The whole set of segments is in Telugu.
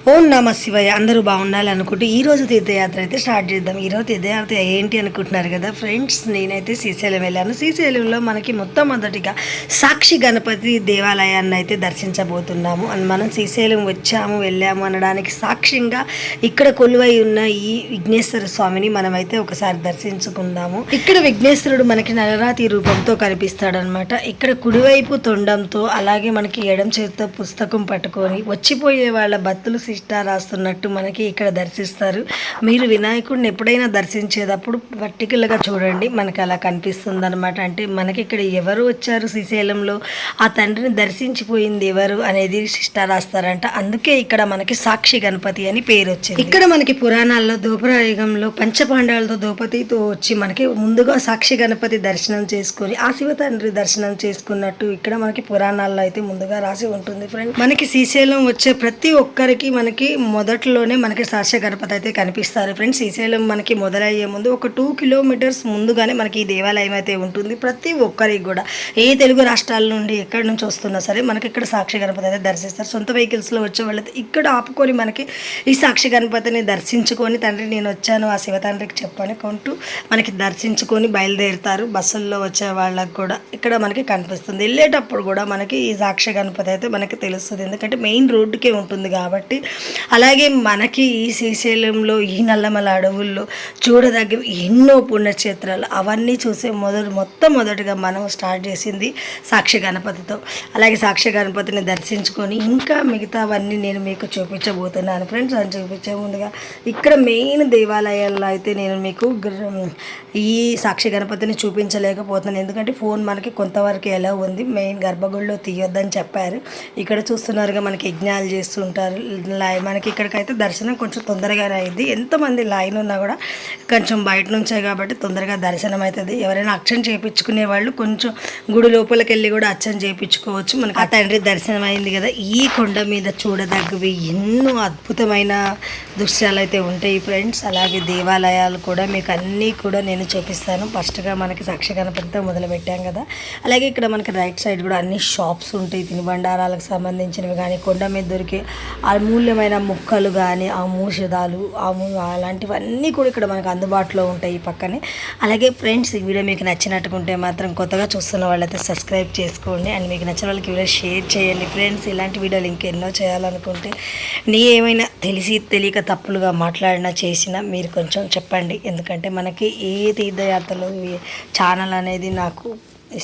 ఓం నమ శివయ్య. అందరూ బాగుండాలి అనుకుంటూ ఈరోజు తీర్థయాత్ర అయితే స్టార్ట్ చేద్దాం. ఈరోజు తీర్థయాత్ర ఏంటి అనుకుంటున్నారు కదా ఫ్రెండ్స్, నేనైతే శ్రీశైలం వెళ్ళాను. శ్రీశైలంలో మనకి మొట్టమొదటిగా సాక్షి గణపతి దేవాలయాన్ని అయితే దర్శించబోతున్నాము. మనం శ్రీశైలం వెళ్ళాము అనడానికి సాక్ష్యంగా ఇక్కడ కొలువై ఉన్న ఈ విఘ్నేశ్వర స్వామిని మనమైతే ఒకసారి దర్శించుకుందాము. ఇక్కడ విఘ్నేశ్వరుడు మనకి నలరాతి రూపంతో కనిపిస్తాడనమాట. ఇక్కడ కుడివైపు తొండంతో, అలాగే మనకి ఎడం చేతితో పుస్తకం పట్టుకొని వచ్చిపోయే వాళ్ళ భక్తులు శిష్ట రాస్తున్నట్టు మనకి ఇక్కడ దర్శిస్తారు. మీరు వినాయకుడిని ఎప్పుడైనా దర్శించేటప్పుడు పర్టికులర్గా చూడండి, మనకి అలా కనిపిస్తుంది అనమాట. అంటే మనకి ఇక్కడ ఎవరు వచ్చారు శ్రీశైలంలో, ఆ తండ్రిని దర్శించిపోయింది ఎవరు అనేది శిష్ట రాస్తారంట. అందుకే ఇక్కడ మనకి సాక్షి గణపతి అని పేరు వచ్చింది. ఇక్కడ మనకి పురాణాల్లో ద్వాపరయుగంలో పంచపాండాలతో ద్రౌపదితో వచ్చి మనకి ముందుగా సాక్షి గణపతి దర్శనం చేసుకొని ఆ శివ తండ్రి దర్శనం చేసుకున్నట్టు ఇక్కడ మనకి పురాణాల్లో అయితే ముందుగా రాసి ఉంటుంది ఫ్రెండ్. మనకి శ్రీశైలం వచ్చే ప్రతి ఒక్కరికి మనకి మొదట్లోనే మనకి సాక్షి గణపతి అయితే కనిపిస్తారు ఫ్రెండ్స్. శ్రీశైలం మనకి మొదలయ్యే ముందు ఒక 2 కిలోమీటర్స్ ముందుగానే మనకి ఈ దేవాలయం అయితే ఉంటుంది. ప్రతి ఒక్కరికి కూడా ఏ తెలుగు రాష్ట్రాల నుండి ఎక్కడి నుంచి వస్తున్నా సరే మనకి ఇక్కడ సాక్షి గణపతి అయితే దర్శిస్తారు. సొంత వెహికల్స్లో వచ్చే వాళ్ళైతే ఇక్కడ ఆపుకొని మనకి ఈ సాక్షి గణపతిని దర్శించుకొని, తండ్రి నేను వచ్చాను ఆ శివ తండ్రికి చెప్పని కొంటూ మనకి దర్శించుకొని బయలుదేరుతారు. బస్సుల్లో వచ్చే వాళ్ళకి కూడా ఇక్కడ మనకి కనిపిస్తుంది. వెళ్ళేటప్పుడు కూడా మనకి ఈ సాక్షి గణపతి అయితే మనకి తెలుస్తుంది, ఎందుకంటే మెయిన్ రోడ్డుకే ఉంటుంది కాబట్టి. అలాగే మనకి ఈ శ్రీశైలంలో ఈ నల్లమల అడవుల్లో చూడదగ్గ ఎన్నో పుణ్యక్షేత్రాలు, అవన్నీ చూసే మొట్టమొదటిగా మనం స్టార్ట్ చేసింది సాక్షి గణపతితో. అలాగే సాక్షి గణపతిని దర్శించుకొని ఇంకా మిగతావన్నీ నేను మీకు చూపించబోతున్నాను ఫ్రెండ్స్. అని చూపించే ముందుగా ఇక్కడ మెయిన్ దేవాలయాల్లో అయితే నేను మీకు ఈ సాక్షి గణపతిని చూపించలేకపోతున్నాను, ఎందుకంటే ఫోన్ మనకి కొంతవరకు ఎలా ఉంది. మెయిన్ గర్భగుడిలో తీయొద్దని చెప్పారు. ఇక్కడ చూస్తున్నారుగా మనకి యజ్ఞాలు చేస్తుంటారు. మనకి ఇక్కడికైతే దర్శనం కొంచెం తొందరగానే అయింది. ఎంతమంది లైన్ ఉన్నా కూడా కొంచెం బయట నుంచే కాబట్టి తొందరగా దర్శనం అవుతుంది. ఎవరైనా అర్చన చేయించుకునే వాళ్ళు కొంచెం గుడి లోపలికి వెళ్ళి కూడా అర్చన చేయించుకోవచ్చు. మనకి ఆ తండ్రి దర్శనం అయింది కదా. ఈ కొండ మీద చూడదగ్గవి ఎన్నో అద్భుతమైన దృశ్యాలు అయితే ఉంటాయి ఫ్రెండ్స్. అలాగే దేవాలయాలు కూడా మీకు అన్నీ కూడా నేను చూపిస్తాను. ఫస్ట్గా మనకి సాక్షి గణపతితో మొదలు పెట్టాం కదా. అలాగే ఇక్కడ మనకి రైట్ సైడ్ కూడా అన్ని షాప్స్ ఉంటాయి, తినుబండారాలకు సంబంధించినవి కానీ, కొండ మీద దొరికే అమూల్యమైన ముక్కలు కానీ, ఆ మూషధాలు అలాంటివన్నీ కూడా ఇక్కడ మనకు అందుబాటులో ఉంటాయి ఈ పక్కనే. అలాగే ఫ్రెండ్స్, ఈ వీడియో మీకు నచ్చినట్టుకుంటే మాత్రం కొత్తగా చూస్తున్న వాళ్ళైతే సబ్స్క్రైబ్ చేసుకోండి. అండ్ మీకు నచ్చిన వాళ్ళకి వీడియో షేర్ చేయండి ఫ్రెండ్స్. ఇలాంటి వీడియోలు ఇంకెన్నో చేయాలనుకుంటే, ఏమైనా తెలిసి తెలియక తప్పులుగా మాట్లాడినా చేసినా మీరు కొంచెం చెప్పండి. ఎందుకంటే మనకి ఏ తీర్థయాత్రలు ఛానల్ అనేది నాకు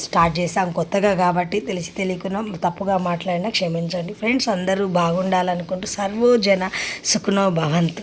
స్టార్ట్ చేసాం కొత్తగా కాబట్టి తెలిసి తెలియకుండా తప్పుగా మాట్లాడినా క్షమించండి ఫ్రెండ్స్. అందరూ బాగుండాలనుకుంటూ సర్వోజన సుఖనో భవంతు.